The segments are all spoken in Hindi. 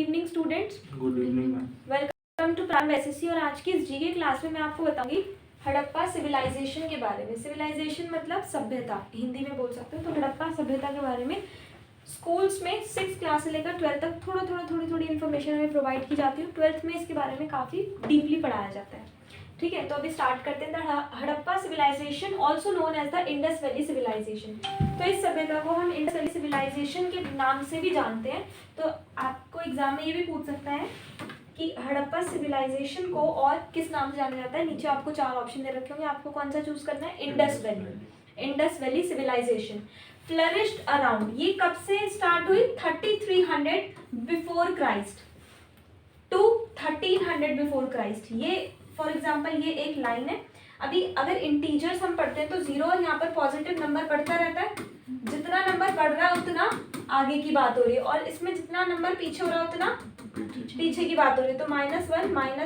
Evening students. Good evening ma'am. Welcome to Prime SSC. और आज की इस जीके क्लास में मैं आपको बताऊंगी हड़प्पा सिविलाइजेशन के बारे में। सिविलाइजेशन मतलब सभ्यता, हिंदी में बोल सकते हो। तो हड़प्पा सभ्यता के बारे में स्कूल्स में 6 क्लास से लेकर 12 तक थोड़ी इन्फॉर्मेशन हमें प्रोवाइड की जाती है। 12th में इसके बारे में काफ़ी डीपली पढ़ाया जाता है। ठीक है, तो अभी स्टार्ट करते हैं। The Harappa civilisation also known as the Indus Valley civilisation. तो इस सभ्यता को हम इंडस वैली सिविलाइजेशन के नाम से भी जानते हैं। तो आपको एग्जाम में ये भी पूछ सकता है कि हड़प्पा सिविलाइजेशन को और किस नाम से जाना जाता है। नीचे आपको 4 ऑप्शन दे रखे होंगे, आपको कौन सा चूज करना है। Indus Valley. Indus Valley civilisation flourished around, ये कब से स्टार्ट हुई, 3300 before Christ to 1300 before Christ. ये फॉर एग्जाम्पल ये एक लाइन है। अभी अगर इंटीजर्स हम पढ़ते हैं तो 0 और यहाँ पर पॉजिटिव नंबर बढ़ता रहता है। जितना नंबर बढ़ रहा है उतना आगे की बात हो रही है, और इसमें जितना नंबर पीछे हो रहा है उतना पीछे की बात हो रही है। तो -1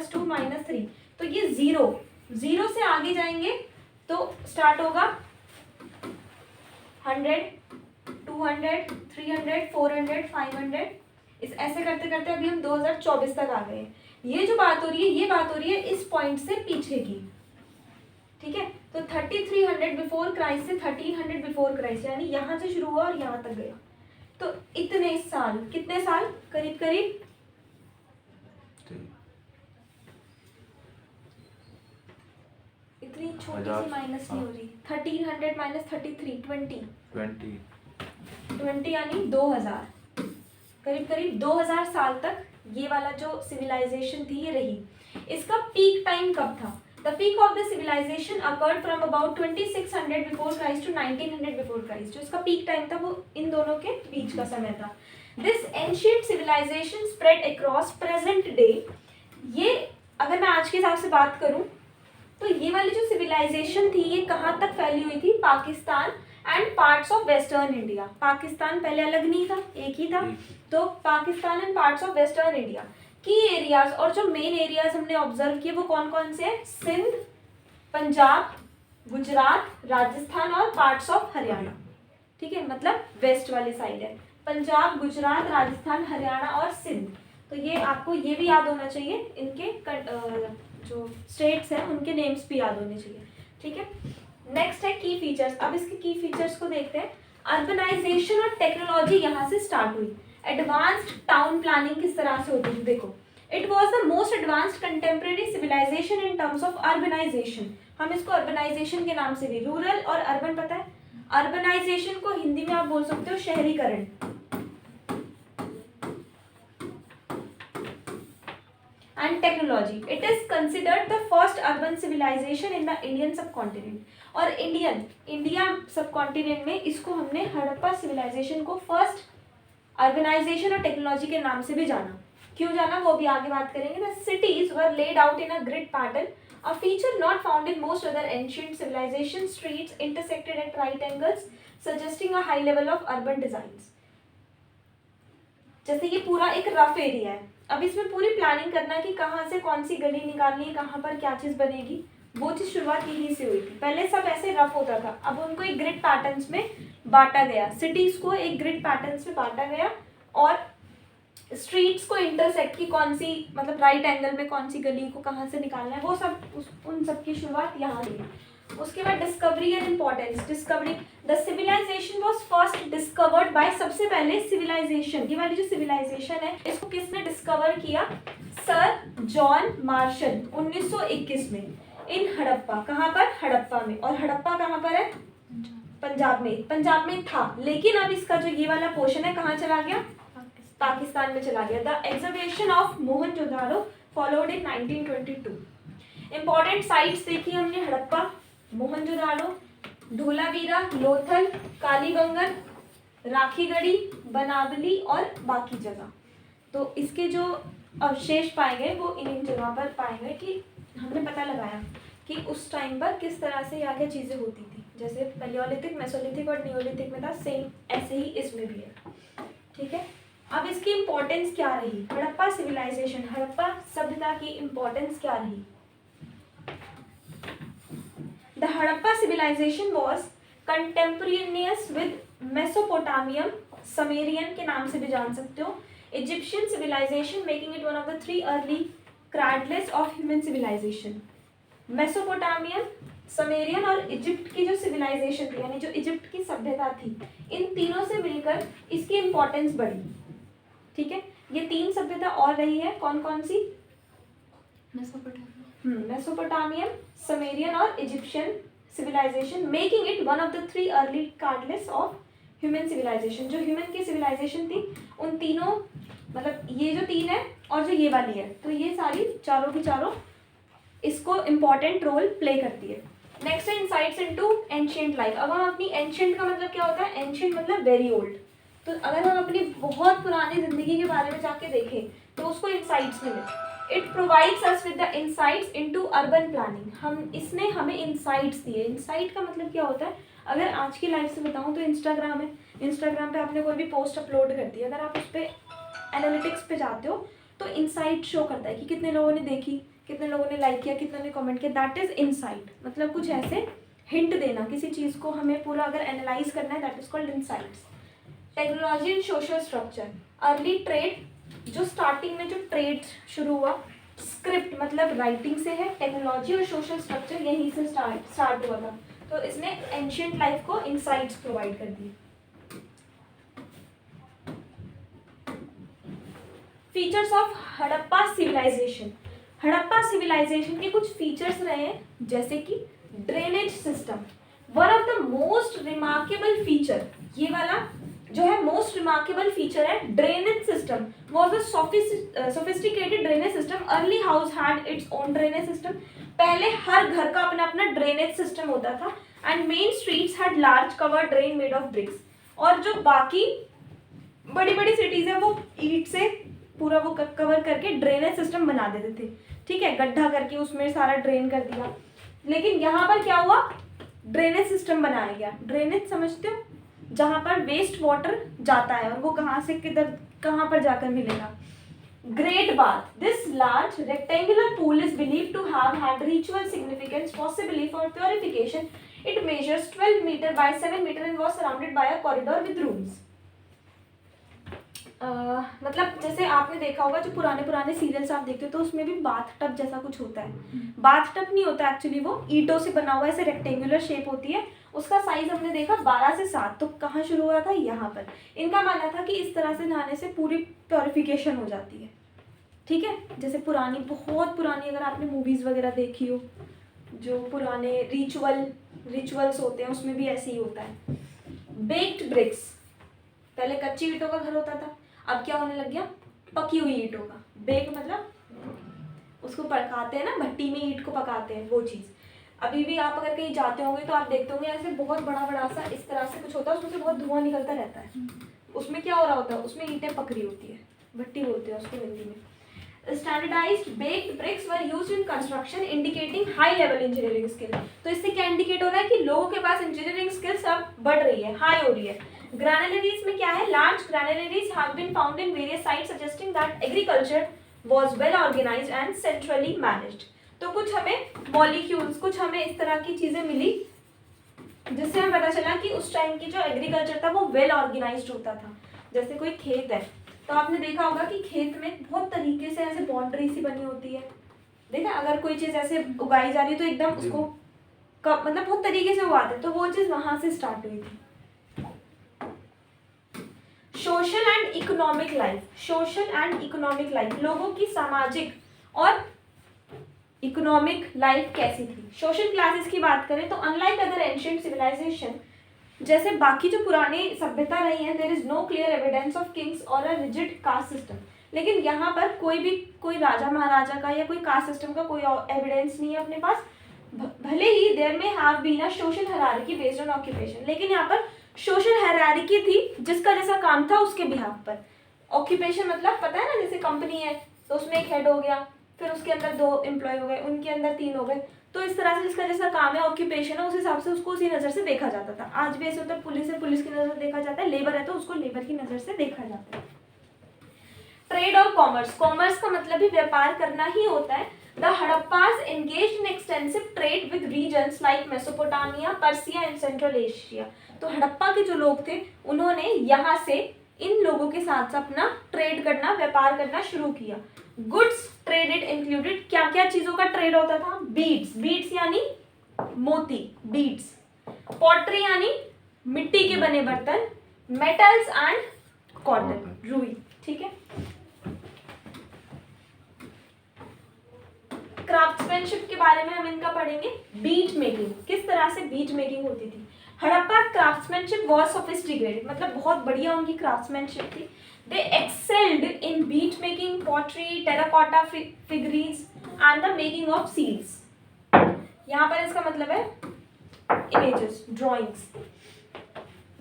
-2 -3, तो ये 0 से आगे जाएंगे तो स्टार्ट होगा 100 200 300 400 500, इस ऐसे करते करते अभी हम 2024 तक आ गए हैं। ये जो बात हो रही है, ये बात हो रही है इस पॉइंट से पीछे की। ठीक है, तो 3300 बिफोर क्राइस्ट से 1300 बिफोर क्राइस्ट, यानी यहाँ से शुरू हुआ और यहाँ तक गया। तो इतने साल, कितने साल, करीब करीब इतनी छोटी सी माइनस नहीं हो रही। 1300 माइनस 33 20 यानी 2000, करीब करीब 2000 साल तक ये वाला जो सिविलाइजेशन थी ये रही। इसका पीक टाइम कब था? The peak of the civilisation occurred from about 2600 before Christ to 1900 before Christ. जो इसका पीक टाइम था वो इन दोनों के बीच का समय था। This ancient civilisation spread across present day. ये अगर मैं आज के हिसाब से बात करूं तो ये वाली जो सिविलाइजेशन थी ये कहाँ तक फैली हुई थी? Pakistan and parts of western India. Pakistan पहले अलग नहीं था, एक ही था। तो Pakistan and parts of western India की एरियाज, और जो मेन एरियाज हमने ऑब्जर्व किए वो कौन कौन से हैं? सिंध, पंजाब, गुजरात, राजस्थान और पार्ट्स ऑफ हरियाणा। ठीक है, मतलब वेस्ट वाली साइड है। पंजाब, गुजरात, राजस्थान, हरियाणा और सिंध। तो ये आपको ये भी याद होना चाहिए, इनके जो स्टेट्स हैं उनके नेम्स भी याद होने चाहिए। ठीक है, नेक्स्ट है की फीचर्स। अब इसके की फीचर्स को देखते हैं। अर्बनाइजेशन और टेक्नोलॉजी यहाँ से स्टार्ट हुई। एडवांस्ड टाउन प्लानिंग किस तरह से होती थी, देखो। It was the most advanced contemporary civilisation in terms of urbanisation. हम इसको अर्बनाइजेशन के नाम से भी, रूरल और अर्बन पता है। अर्बनाइजेशन को हिंदी में आप बोल सकते हो शहरीकरण। And technology, it is considered the first urban civilization in the Indian subcontinent. और इंडिया सबकॉन्टिनेंट में इसको हमने हड़प्पा सिविलाइजेशन को फर्स्ट अर्बनाइजेशन और टेक्नोलॉजी के नाम से भी जाना। क्यों जाना वो भी आगे बात करेंगे। The cities were laid out in a grid pattern, a feature not found in most other ancient civilizations. Streets intersected at right angles, suggesting a high level of urban designs. जैसे ये पूरा एक रफ एरिया है, अब इसमें पूरी प्लानिंग करना है कि कहाँ से कौन सी गली निकालनी है, कहाँ पर क्या चीज़ बनेगी। वो चीज़ शुरुआत यहीं से हुई थी। पहले सब ऐसे रफ होता था, अब उनको एक ग्रिड पैटर्न्स में बांटा गया। सिटीज़ को एक ग्रिड पैटर्न्स में बांटा गया, और स्ट्रीट्स को इंटरसेक्ट की कौन सी, मतलब राइट एंगल में कौन सी गली को कहाँ से निकालना है, वो सब उन सब की शुरुआत यहाँ हुई। उसके बाद discovery and importance. Discovery, the civilisation was first discovered by, सबसे पहले सिविलाइजेशन, ये वाली जो सिविलाइजेशन है इसको किसने डिस्कवर किया? सर जॉन मार्शल 1921 में, इन हड़प्पा। कहाँ पर? हड़प्पा में। और हड़प्पा कहाँ पर है? पंजाब में। पंजाब में था, लेकिन अब इसका जो ये वाला पोर्शन है कहाँ चला गया? पाकिस्तान में चला गया। The exhibition of Mohenjodaro followed in 1922। Important sites देखी हमने, हड़प्पा, मोहनजोदारो, धोलावीरा, लोथल, कालीबंगन, राखीगढ़ी, बनावली और बाकी जगह। तो इसके जो अवशेष पाए गए वो इन जगह पर पाए गए, कि हमने पता लगाया कि उस टाइम पर किस तरह से यहाँ क्या चीज़ें होती थी। जैसे पैलियोलिथिक, मेसोलिथिक और नियोलिथिक में था, सेम ऐसे ही इसमें भी है। ठीक है, अब इसकी इम्पोर्टेंस क्या रही? हड़प्पा सिविलाइजेशन, हड़प्पा सभ्यता की इम्पोर्टेंस क्या रही? The Harappa civilization was contemporaneous with Mesopotamian, Sumerian के नाम से भी जान सकते हो, Egyptian civilization, making it one of the 3 early cradles of human civilization. Mesopotamian, Sumerian और इजिप्ट की जो सिविलाइजेशन थी, यानी जो इजिप्ट की सभ्यता थी, इन तीनों से मिलकर इसकी इंपॉर्टेंस बढ़ी. ठीक है, ये 3 सभ्यता और रही है. कौन कौन सी? मेसोपोटामियन, समेरियन और Egyptian civilisation, making it one of the 3 early cradles of human civilisation. जो ह्यूमन की सिविलाइजेशन थी उन तीनों, मतलब ये जो 3 है और जो ये वाली है, तो ये सारी चारों की चारों इसको इम्पॉर्टेंट रोल प्ले करती है. नेक्स्ट है इनसाइट्स इनटू एंशिएंट लाइफ. अब हम अपनी एंशिएंट का मतलब क्या होता है? एंशिएंट मतलब वेरी ओल्ड. तो अगर हम अपनी बहुत पुरानी जिंदगी के बारे में जाके देखें तो उसको इनसाइट्स मिले. It provides us with the insights into urban planning. इसने हमें इनसाइट्स दिए. इनसाइट का मतलब क्या होता है? अगर आज की लाइफ से बताऊं तो इंस्टाग्राम है, इंस्टाग्राम पे आपने कोई भी पोस्ट अपलोड कर दी, अगर आप उस पर एनालिटिक्स पे जाते हो तो इनसाइट शो करता है कि कितने लोगों ने देखी, कितने लोगों ने लाइक किया, कितने ने कमेंट किया. That is insight. मतलब कुछ ऐसे हिंट देना, किसी चीज़ को हमें पूरा अगर एनालाइज करना है, that is called insights. Technology and social structure. Early trade, जो स्टार्टिंग में जो ट्रेड शुरू हुआ, स्क्रिप्ट मतलब राइटिंग से है. टेक्नोलॉजी और सोशल स्ट्रक्चर यहीं से स्टार्ट हुआ था. तो इसने एंशिएंट लाइफ को इनसाइट्स प्रोवाइड कर दिए. Features of Harappa civilisation. Harappa civilisation के कुछ फीचर्स रहे हैं, जैसे कि drainage system. One of the most remarkable feature, ये वाला जो है मोस्ट रिमार्केबल फीचर है, drainage system was a sophisticated drainage system. Early house had its own drainage system. पहले हर घर का अपना अपना ड्रेनेज सिस्टम होता था. And main streets had large cover drain made of BRICS. और जो बाकी बड़ी बड़ी सिटीज है वो ईंट से पूरा वो कवर करके ड्रेनेज सिस्टम बना देते थे. ठीक है, गड्ढा करके उसमें सारा ड्रेन कर दिया. लेकिन यहाँ पर क्या हुआ? ड्रेनेज सिस्टम बनाया गया. ड्रेनेज समझते हो? जहाँ पर वेस्ट वाटर जाता है और वो कहाँ से किधर कहाँ पर जाकर मिलेगा. Great bath. This large rectangular pool is believed to have had ritual significance, possibly for purification. It measures 12 metre by 7 metre and was surrounded by a corridor with rooms. मतलब जैसे आपने देखा होगा जो पुराने पुराने सीरियल्स आप देखते हो तो उसमें भी बाथ टब जैसा कुछ होता है. बाथ टब नहीं होता एक्चुअली, वो ईंटों से बना हुआ ऐसे रेक्टेंगुलर शेप होती है. उसका साइज हमने देखा 12 से 7. तो कहाँ शुरू हुआ था? यहाँ पर. इनका मानना था कि इस तरह से नहाने से पूरी प्योरिफिकेशन हो जाती है. ठीक है, जैसे पुरानी बहुत पुरानी अगर आपने मूवीज़ वगैरह देखी हो, जो पुराने रिचुअल्स होते हैं उसमें भी ऐसे ही होता है. Baked bricks. पहले कच्ची ईंटों का घर होता था, अब क्या होने लग गया? पकी हुई ईंटों का. बेक मतलब उसको पकाते हैं ना, भट्टी में ईंट को पकाते हैं, वो चीज़. अभी भी आप अगर कहीं जाते होंगे तो आप देखते होंगे ऐसे बहुत बड़ा बड़ा सा इस तरह से कुछ होता है, उसमें से बहुत धुआं निकलता रहता है. उसमें क्या हो रहा होता है? उसमें ईंटें पक रही होती है, भट्टी बोलते हैं उसको हिंदी में. Standardised baked bricks were used in construction, indicating high level engineering skill. तो इससे क्या इंडिकेट हो रहा है कि लोगों के पास इंजीनियरिंग स्किल्स अब बढ़ रही है, हाई हो रही है. ग्रैनुलरीज में क्या है? Large granaries have been found in various sites suggesting that agriculture was well organised and centrally managed. तो कुछ हमें मॉलिक्यूल्स, कुछ हमें इस तरह की चीजें मिली जिससे हमें पता चला कि उस टाइम की जो एग्रीकल्चर था वो वेल ऑर्गेनाइज्ड होता था. जैसे कोई खेत है तो आपने देखा होगा कि खेत में बहुत तरीके से ऐसे बाउंड्री सी बनी होती है. देखा, अगर कोई चीज़ ऐसे उगाई जा रही है तो एकदम उसको मतलब बहुत तरीके से उगाते हैं. तो वो चीज़ वहाँ से स्टार्ट हुई थी. Social and economic life. Social and economic life, लोगों की सामाजिक और इकोनॉमिक लाइफ कैसी थी? सोशल क्लासेस की बात करें तो अनलाइक अदर एंशिएंट सिविलाइजेशन, जैसे बाकी जो पुरानी सभ्यता रही है, there is no clear evidence of kings और अ रिजिड कास्ट सिस्टम. लेकिन यहाँ पर कोई राजा महाराजा का या कोई कास्ट सिस्टम का कोई एविडेंस नहीं है अपने पास. भले ही there may have been a social hierarchy based on occupation, लेकिन यहाँ पर सोशल हायरार्की थी जिसका जैसा काम था उसके बिहाफ पर. ऑक्यूपेशन मतलब पता है ना, जैसे कंपनी है तो उसमें एक हेड हो गया, फिर उसके अंदर 2 एम्प्लॉय हो गए, उनके अंदर 3 हो गए. तो इस तरह से जिसका जैसा काम है, ऑक्यूपेशन है, उस हिसाब से उसको उसी नज़र से देखा जाता था. आज भी ऐसे होता है, पुलिस है पुलिस की नज़र से देखा जाता है, लेबर है तो उसको लेबर की नज़र से देखा जाता है. ट्रेड और कॉमर्स. कॉमर्स का मतलब भी व्यापार करना ही होता है. The Harappas engaged in extensive trade with regions like Mesopotamia, Persia and Central Asia. तो हड़प्पा के जो लोग थे उन्होंने यहाँ से इन लोगों के साथ अपना ट्रेड करना, व्यापार करना शुरू किया। गुड्स ट्रेडेड इंक्लूडेड, क्या क्या चीजों का ट्रेड होता था? बीड्स, बीड्स यानी मोती, बीड्स। पॉटरी यानी मिट्टी के बने बर्तन। मेटल्स एंड कॉटन, रुई। ठीक है। क्राफ्ट्समैनशिप के बारे में हम इनका पढ़ेंगे। बीट मेकिंग, किस तरह से बीट मेकिंग होती थी। हड़प्पा क्राफ्ट्समैनशिप वाज सोफिस्टिकेटेड, मतलब बहुत बढ़िया उनकी क्राफ्ट्समैनशिप थी। They excelled in bead making, pottery, terracotta figurines and the making of seals. यहाँ पर इसका मतलब है images, drawings.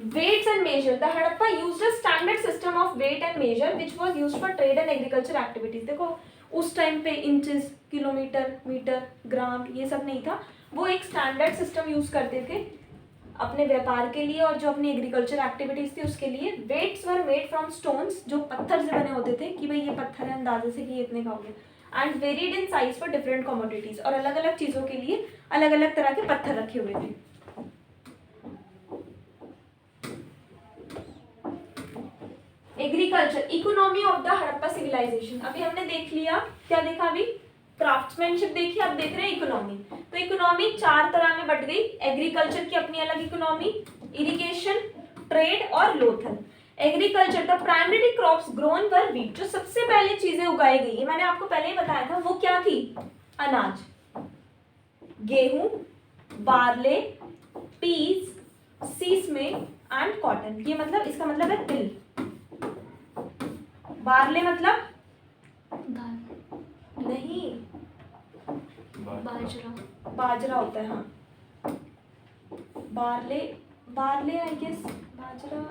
Weights and measure. The Harappa used a standard system of weight and measure which was used for trade and agriculture activities. देखो उस टाइम पे इंचेस, किलोमीटर, मीटर, ग्राम ये सब नहीं था। वो एक स्टैंडर्ड सिस्टम यूज करते थे अपने व्यापार के लिए और जो अपनी एग्रीकल्चर एक्टिविटीज थी उसके लिए। Weights were made from stones, जो पत्थर से बने होते थे कि भाई ये पत्थर है, अंदाजे से कि इतने का हो गया। And varied in size for different commodities, और अलग अलग चीजों के लिए अलग अलग तरह के पत्थर रखे हुए थे। Agriculture, economy of the Harappa civilisation. अभी हमने देख लिया, क्या देखा अभी? क्राफ्ट्समैनशिप देखी, अब देख रहे हैं इकोनॉमी। तो इकोनॉमी चार तरह में बट गई। एग्रीकल्चर की अपनी अलग इकोनॉमी, इरिगेशन, ट्रेड और Lothal. Agriculture, the primary crops grown were wheat, जो सबसे पहले चीजें उगाई गई, मैंने आपको पहले ही बताया था, वो क्या थी? अनाज, गेहूं, बार्ले, पीस, सीसमे एंड कॉटन। ये मतलब, इसका मतलब है तिल। बार्ले मतलब दाल नहीं, बाजरा, बाजरा होता है। हाँ, बार्ले, बार्ले आई गेस बाजरा,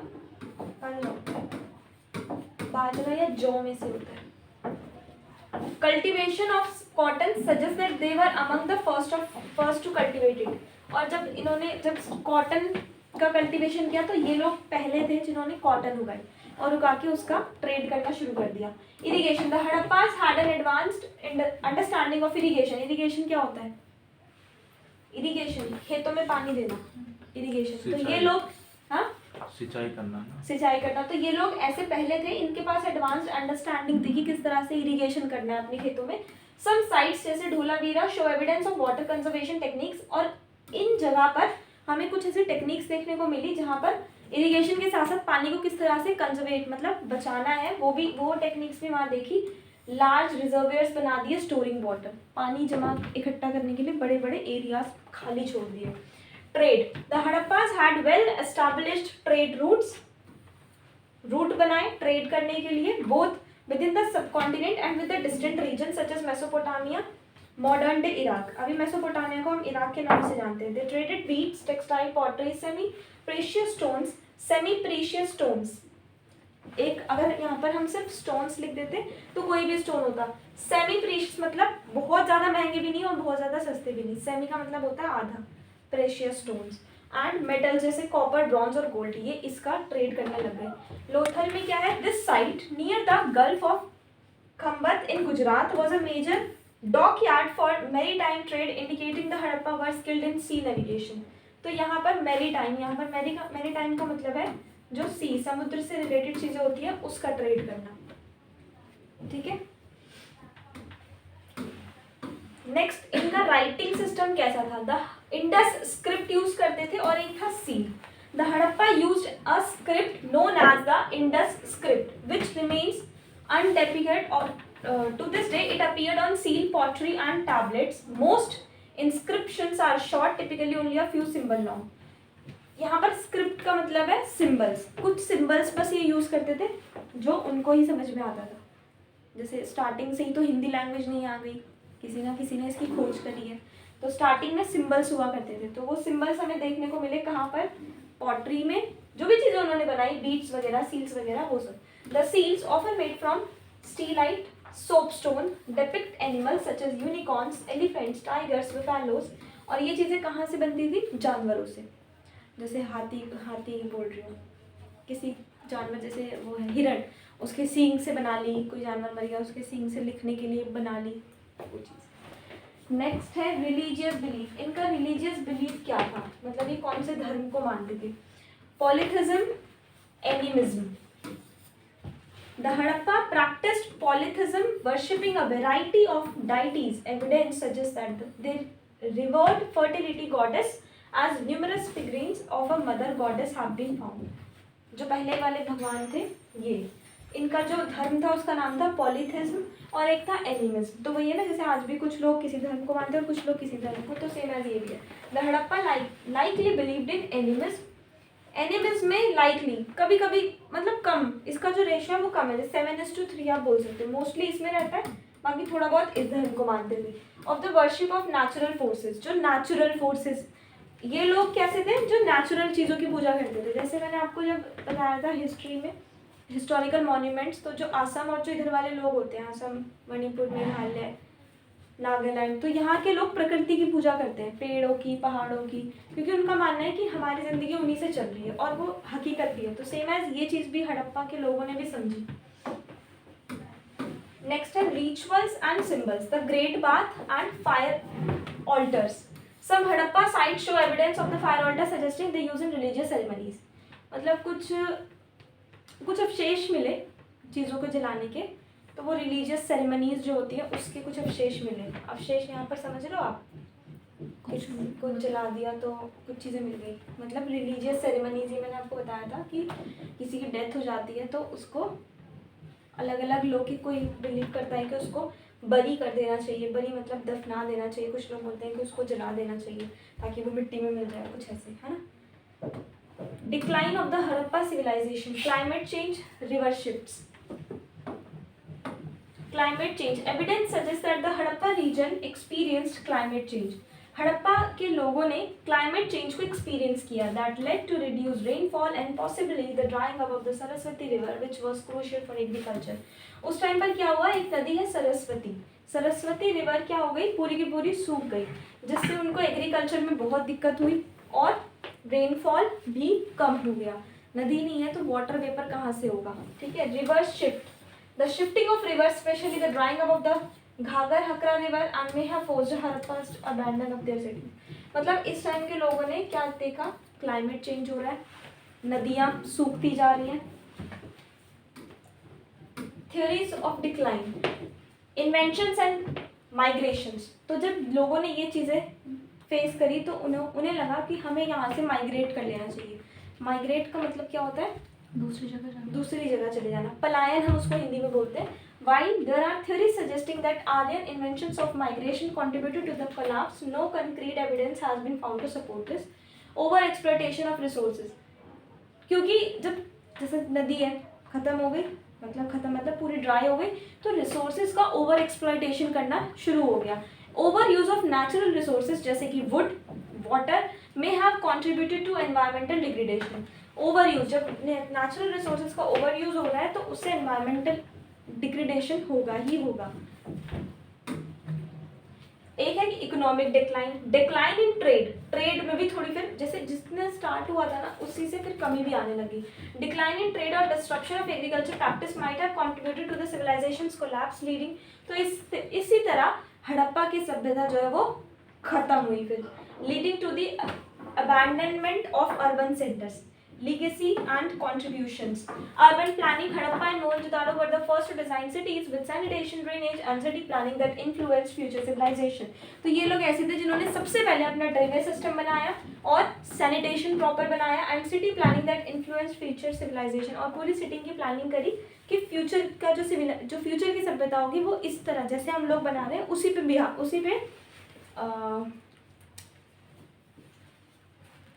बाजरा या जौ में से होता है। Cultivation of cotton suggest that they were among the first to cultivate it. और जब कॉटन का कल्टीवेशन किया तो ये लोग पहले थे जिन्होंने कॉटन उगाई और उगा के उसका ट्रेड करना शुरू कर दिया। Irrigation, the Harappas had an advanced understanding of irrigation. Irrigation क्या होता है? इरिगेशन खेतों में पानी देना, इरिगेशन। तो ये लोग, हाँ, सिंचाई करना, सिंचाई करना। तो ये लोग ऐसे पहले थे, इनके पास एडवांस्ड अंडरस्टैंडिंग थी कि किस तरह से इरिगेशन करना है अपने खेतों में। सम साइट्स जैसे Dholavira show evidence of water conservation techniques, और इन जगह पर हमें कुछ ऐसी टेक्निक्स देखने को मिली जहाँ पर इरिगेशन के साथ साथ पानी को किस तरह से कंजर्वेट, मतलब बचाना है, वो टेक्निक्स भी वहाँ देखी। लार्ज रिजर्वियर्स बना दिए स्टोरिंग वाटर, पानी जमा इकट्ठा करने के लिए बड़े बड़े एरियाज खाली छोड़ दिए। Trade, the Harappas had well established trade routes, route बनाए ट्रेड करने के लिए, both within the subcontinent and with the distant region such as Mesopotamia, modern day Iraq. अभी मेसोपोटामिया को हम इराक के नाम से जानते हैं। They traded beads, textile, pottery, semi precious stones, semi precious stones. एक अगर यहाँ पर हम सिर्फ स्टोन्स लिख देते तो कोई भी स्टोन होता। सेमी प्रीशियस मतलब बहुत ज्यादा महंगे भी नहीं और बहुत ज्यादा सस्ते भी नहीं। सेमी का मतलब होता है आधा। प्रेशियस स्टोन्स एंड मेटल जैसे कॉपर, ब्रॉन्ज और गोल्ड, ये इसका ट्रेड करने लग गए। लोथल में क्या है? This site near the Gulf of Khambhat in Gujarat was a major dockyard for maritime trade, indicating the Harappa were skilled in sea navigation. तो यहाँ पर मैरीटाइम, यहाँ पर मैरीटाइम का मतलब है जो सी, समुद्र से रिलेटेड चीजें होती है उसका ट्रेड करना। ठीक है। नेक्स्ट, इनका राइटिंग सिस्टम कैसा था? द इंडस स्क्रिप्ट यूज करते थे और एक था seal. The Harappa used a script known as the Indus script which remains undeciphered और to this day it appeared on seal, pottery and tablets. Most inscriptions are short, typically only a few symbol long. यहाँ पर स्क्रिप्ट का मतलब है सिंबल्स, कुछ सिंबल्स बस ये यूज करते थे जो उनको ही समझ में आता था। जैसे स्टार्टिंग से ही तो हिंदी लैंग्वेज नहीं आ गई, किसी ना किसी ने इसकी खोज करी है, तो स्टार्टिंग में सिंबल्स हुआ करते थे। तो वो सिंबल्स हमें देखने को मिले कहाँ पर? पॉटरी में, जो भी चीज़ें उन्होंने बनाई, बीड्स वगैरह, सील्स वगैरह, वो सब। The seals often made from steatite soapstone depict animals such as unicorns, elephants, tigers, buffaloes। और ये चीज़ें कहाँ से बनती थी? जानवरों से। जैसे हाथी बोल रही हूँ, किसी जानवर जैसे वो है हिरण, उसके सींग से बना ली, कोई जानवर मर गया उसके सींग से लिखने के लिए बना ली वो चीज़। नेक्स्ट है रिलीजियस बिलीफ। इनका रिलीजियस बिलीफ क्या था, मतलब ये कौन से धर्म को मानते थे? पॉलीथिज्म, animism. The Harappa practiced polytheism, worshipping a variety of deities. Evidence suggests that they revered fertility goddess, as numerous figurines of a mother goddess have been found. जो पहले वाले भगवान थे ये, इनका जो धर्म था उसका नाम था पॉलीथिज्म और एक था एनिमिज्म। तो वही है ना, जैसे आज भी कुछ लोग किसी धर्म को मानते हैं और कुछ लोग किसी धर्म को, तो सेम एज ये भी है। The Harappa likely believed in animism. Animism में लाइकली कभी कभी मतलब कम, इसका जो रेशियो है वो कम है, 7:3 आप बोल सकते हो, मोस्टली इसमें रहता है, बाकी थोड़ा बहुत इस धर्म को मानते थे। Of the worship of natural forces, जो नेचुरल फोर्सेज, ये लोग कैसे थे, जो नेचुरल चीज़ों की पूजा करते थे। जैसे मैंने आपको जब बताया था हिस्ट्री में हिस्टोरिकल मॉन्यूमेंट्स, तो जो असम और जो इधर वाले लोग होते हैं, असम, मणिपुर, मेघालय, नागालैंड, तो यहाँ के लोग प्रकृति की पूजा करते हैं, पेड़ों की, पहाड़ों की, क्योंकि उनका मानना है कि हमारी ज़िंदगी उन्हीं से चल रही है और वो हकीकत भी है। तो सेम एज ये चीज़ भी हड़प्पा के लोगों ने भी समझी। नेक्स्ट है rituals and symbols, the great bath and fire altars. Some Harappa site show evidence of the fire altar suggesting the use in religious ceremonies. मतलब कुछ अवशेष मिले चीज़ों को जलाने के, तो वो रिलीजियस सेरेमनीज जो होती है उसके कुछ अवशेष मिले। अवशेष यहाँ पर समझ लो आप, कुछ जला दिया तो कुछ चीज़ें मिल गई, मतलब रिलीजियस सेरेमनीज। ये मैंने आपको बताया था कि किसी की डेथ हो जाती है तो उसको अलग अलग लोग की, कोई बिलीव करता है कि उसको बरी कर देना चाहिए, बरी मतलब दफना देना चाहिए, कुछ लोग बोलते हैं कि उसको जला देना चाहिए ताकि वो मिट्टी में मिल जाए, कुछ ऐसे, है ना। Decline of the Harappa civilisation, climate change, river shifts. Climate change, evidence suggest that the Harappa region experienced climate change. Harappa के लोगों ने क्लाइमेट चेंज को एक्सपीरियंस किया, that led to reduce rainfall and possibly the drying up of the Saraswati river which was crucial for agriculture. उस टाइम पर क्या हुआ, एक नदी है सरस्वती, सरस्वती रिवर क्या हो गई, पूरी की पूरी सूख गई, जिससे उनको एग्रीकल्चर में बहुत दिक्कत हुई और रेनफॉल भी कम हो गया। नदी नहीं है तो वाटर वेपर कहाँ से होगा, ठीक है। River shift, the shifting of rivers, specially the drying up of the Ghaggar Hakra river and may have forced Harappa to abandon of their city. मतलब इस टाइम के लोगों ने क्या देखा, क्लाइमेट चेंज हो रहा है, नदियाँ सूखती जा रही हैं। Theories of decline, inventions and migrations. तो जब लोगों ने ये चीज़ें फेस करी तो उन्हें लगा कि हमें यहाँ से माइग्रेट कर लेना चाहिए। माइग्रेट का मतलब क्या होता है, दूसरी जगह चले जाना, पलायन हम उसको हिंदी में बोलते हैं। While there are theories suggesting that Aryan inventions of migration contributed to the collapse, no concrete evidence has been found to support this. Over exploitation of resources, क्योंकि जब जैसे नदी है खत्म हो गई, मतलब पूरी ड्राई हो गई, तो रिसोर्सेज का ओवर एक्सप्लॉयटेशन करना शुरू हो गया। Over use of natural resources जैसे कि wood, water may have contributed to environmental degradation. Over use, जब नेचुरल रिसोर्सेज का ओवर यूज हो रहा है तो उससे एनवायरमेंटल डिग्रेडेशन होगा ही होगा। एक है कि economic decline, decline in trade, trade में भी थोड़ी फिर जैसे जितने स्टार्ट हुआ था ना उसी से फिर कमी भी आने लगी। डिक्लाइन इन ट्रेड और destruction of agriculture practice might have contributed to the civilisations collapse leading, तो इसी तरह हड़प्पा की सभ्यता जो है वो खत्म हुई, फिर leading to the abandonment of urban centres, legacy and contributions. Urban planning, Harappa and Mohenjo-daro were the first to design cities with sanitation, drainage and city planning that influenced future civilization. तो ये लोग ऐसे थे जिन्होंने सबसे पहले अपना ड्रेनेज सिस्टम बनाया और सैनिटेशन प्रॉपर बनाया and city planning that influenced future civilisation, और पूरी सिटी की प्लानिंग करी कि फ्यूचर का जो फ्यूचर की सभ्यता होगी वो इस तरह जैसे हम लोग बना रहे हैं उसी पे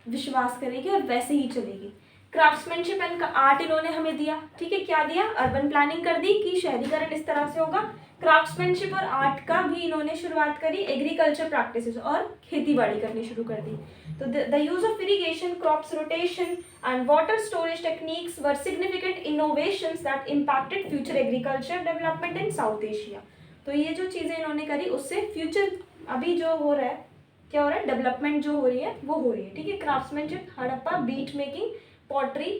विश्वास करेगी और वैसे ही चलेगी। क्राफ्ट्समैनशिप एंड आर्ट इन्होंने हमें दिया, ठीक है, क्या दिया, अर्बन प्लानिंग कर दी कि शहरीकरण इस तरह से होगा, क्राफ्ट्समैनशिप और आर्ट का भी इन्होंने शुरुआत करी, एग्रीकल्चर प्रैक्टिसेस और खेती बाड़ी करनी शुरू कर दी। तो the use of irrigation, crops rotation and water storage techniques were significant innovations that impacted future agriculture development in south Asia. तो ये जो चीज़ें इन्होंने करी उससे फ्यूचर अभी जो हो रहा है, क्या हो रहा है, डेवलपमेंट जो हो रही है वो हो रही है, ठीक है। Craftsmanship, Harappa, bead making, pottery,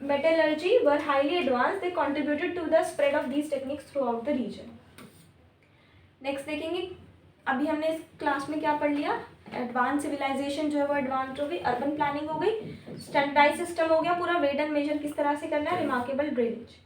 metallurgy were highly advanced. They contributed to the spread of these techniques throughout the region. Next देखेंगे, अभी हमने इस क्लास में क्या पढ़ लिया, एडवांस सिविलाइजेशन जो है वो एडवांस हो गई, अर्बन प्लानिंग हो गई, स्टैंडर्डाइज सिस्टम हो गया पूरा, वेट एंड मेजर किस तरह से करना है, remarkable drainage.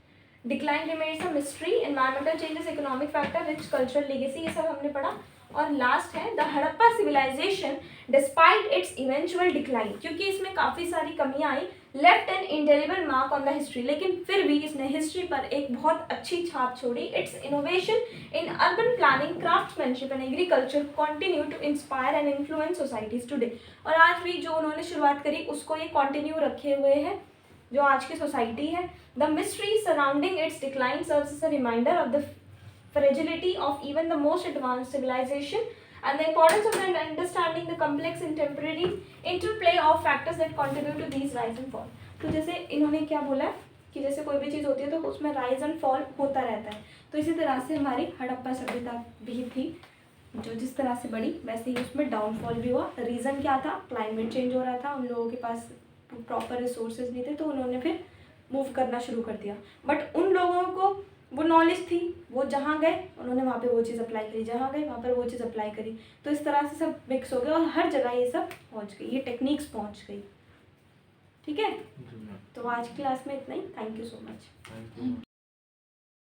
Decline remains a mystery, environmental changes, economic factor, rich cultural legacy, ये सब हमने पढ़ा। और लास्ट है the Harappa civilisation despite its eventual decline, क्योंकि इसमें काफ़ी सारी कमियां आई, left an indelible mark on the history, लेकिन फिर भी इसने हिस्ट्री पर एक बहुत अच्छी छाप छोड़ी। Its innovation in urban planning, craftsmanship and agriculture continue to inspire and influence societies today, और आज भी जो उन्होंने शुरुआत करी उसको ये कंटिन्यू रखे हुए हैं जो आज की सोसाइटी है। The mystery surrounding its decline serves as a reminder of the fragility of even the most advanced civilization and the importance of understanding the complex and temporary interplay of factors that contribute to these rise and fall। तो जैसे इन्होंने क्या बोला कि जैसे कोई भी चीज़ होती है तो उसमें राइज एंड फॉल होता रहता है, तो इसी तरह से हमारी हड़प्पा सभ्यता भी थी, जो जिस तरह से बढ़ी वैसे ही उसमें डाउनफॉल भी हुआ। रीज़न क्या था? क्लाइमेट चेंज हो रहा था, उन लोगों के पास प्रॉपर रिसोर्सेज नहीं थे, तो उन्होंने फिर मूव करना शुरू कर दिया। बट उन लोगों को वो नॉलेज थी, वो जहाँ गए उन्होंने वहाँ पे वो चीज़ अप्लाई करी, जहाँ गए वहाँ पर वो चीज़ अप्लाई करी, तो इस तरह से सब मिक्स हो गया और हर जगह ये सब पहुँच गई, ये टेक्निक्स पहुँच गई। ठीक है, तो आज की क्लास में इतना ही। Thank you so much.